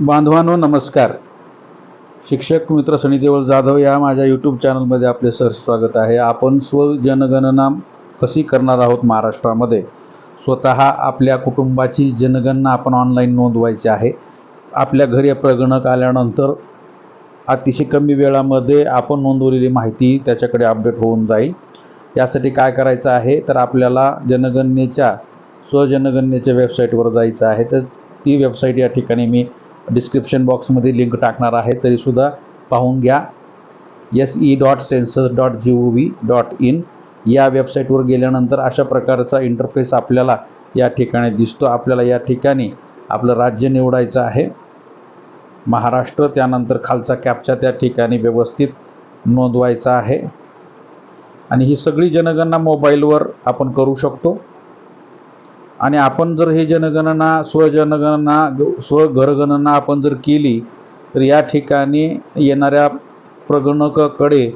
बांधवांनो नमस्कार. शिक्षक मित्र सनी देवळ जाधव या माझ्या यूट्यूब चॅनलमध्ये आपले स्वागत आहे. आपण स्वजनगणना कशी करणार आहोत महाराष्ट्रामध्ये. स्वतः आपल्या कुटुंबाची जनगणना आपण ऑनलाईन नोंदवायची आहे. आपल्या घरी प्रगणक आल्यानंतर अतिशय कमी वेळामध्ये आपण नोंदवलेली माहिती त्याच्याकडे अपडेट होऊन जाईल. यासाठी काय करायचं आहे तर आपल्याला स्वजनगणनेच्या वेबसाईटवर जायचं आहे. तर ती वेबसाईट या ठिकाणी मी डिस्क्रिप्शन बॉक्समध्ये लिंक टाकणार आहे, तरीसुद्धा पाहून घ्या. se.census.gov.in या वेबसाईटवर गेल्यानंतर अशा प्रकारचा इंटरफेस आपल्याला या ठिकाणी दिसतो. आपल्याला या ठिकाणी आपलं राज्य निवडायचं आहे, महाराष्ट्र. त्यानंतर खालचा कॅप्चा त्या ठिकाणी व्यवस्थित नोंदवायचा आहे आणि ही सगळी जनगणना मोबाईलवर आपण करू शकतो. आणि आपण जर हे स्वघरगणना आपण जर केली तर या ठिकाणी येणाऱ्या प्रगणकाकडे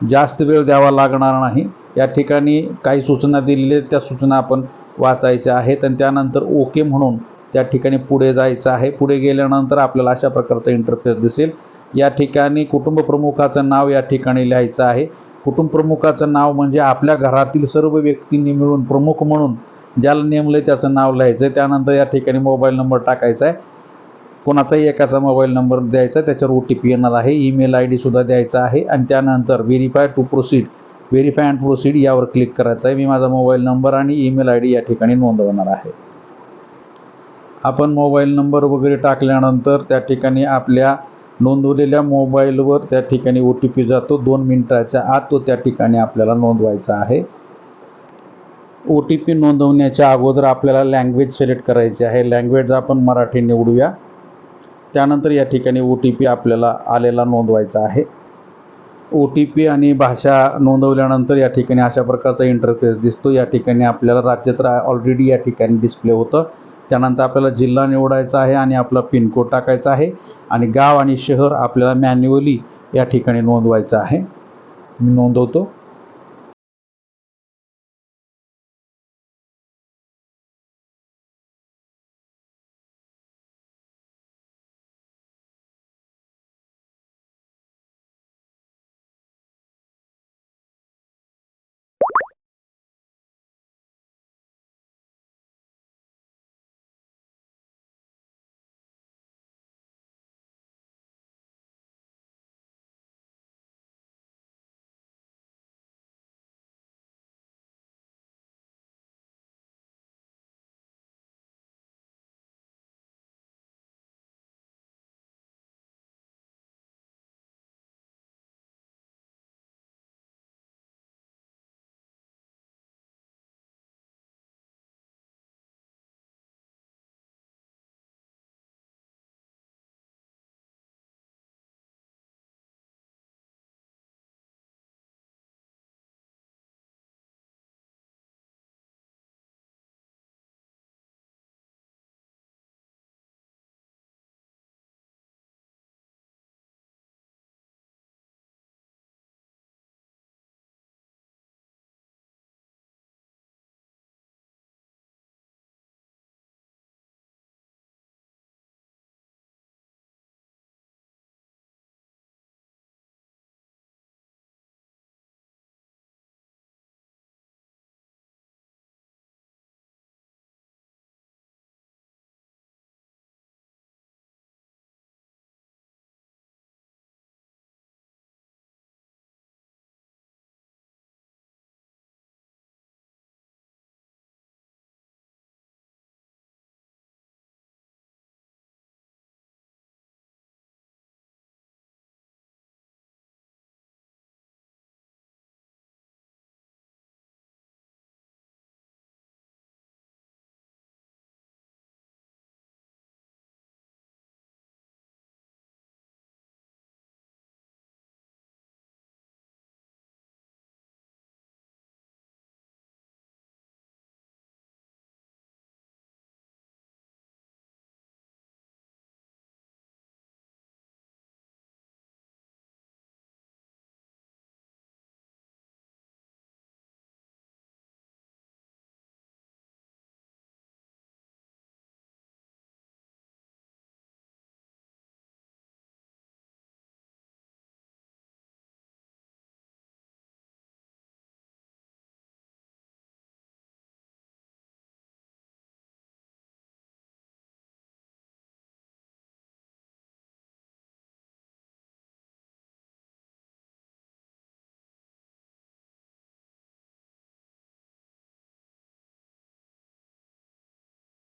जास्त वेळ द्यावा लागणार नाही. या ठिकाणी काही सूचना दिलेल्या त्या सूचना आपण वाचायच्या आहेत आणि त्यानंतर ओके म्हणून त्या ठिकाणी पुढे जायचं आहे. पुढे गेल्यानंतर आपल्याला अशा प्रकारचा इंटरफेस दिसेल. या ठिकाणी कुटुंब प्रमुखाचं नाव या ठिकाणी लिहायचं आहे. कुटुंब प्रमुखाचं नाव म्हणजे आपल्या घरातील सर्व व्यक्तींनी मिळून प्रमुख म्हणून ज्याला नेमलं त्याचं नाव लिहायचं. त्यानंतर या ठिकाणी मोबाईल नंबर टाकायचा आहे. कोणाचाही एकाचा मोबाईल नंबर द्यायचा, त्याच्यावर OTP येणार आहे. ईमेल ID सुद्धा द्यायचा आहे आणि त्यानंतर व्हेरीफाय अँड प्रोसीड यावर क्लिक करायचं आहे. मी माझा मोबाईल नंबर आणि ईमेल ID या ठिकाणी नोंदवणार आहे. आपण मोबाईल नंबर वगैरे टाकल्यानंतर त्या ठिकाणी आपल्या नोंदवलेल्या मोबाईलवर त्या ठिकाणी OTP जातो. 2 मिनिटाच्या आत तो त्या ठिकाणी आपल्याला नोंदवायचा आहे. OTP नोंदवण्याच्या अगोदर आपल्याला लँग्वेज सिलेक्ट करायची आहे. लँग्वेज आपण मराठी निवडूया. त्यानंतर या ठिकाणी OTP आपल्याला आलेला नोंदवायचा आहे. OTP आणि भाषा नोंदवल्यानंतर या ठिकाणी अशा प्रकारचा इंटरफेस दिसतो. या ठिकाणी आपल्याला राज्य तर ऑलरेडी या ठिकाणी डिस्प्ले होतं. त्यानंतर आपल्याला जिल्हा निवडायचा आहे आणि आपला पिनकोड टाकायचा आहे आणि गाव आणि शहर आपल्याला मॅन्युअली या ठिकाणी नोंदवायचं आहे. मी नोंदवतो.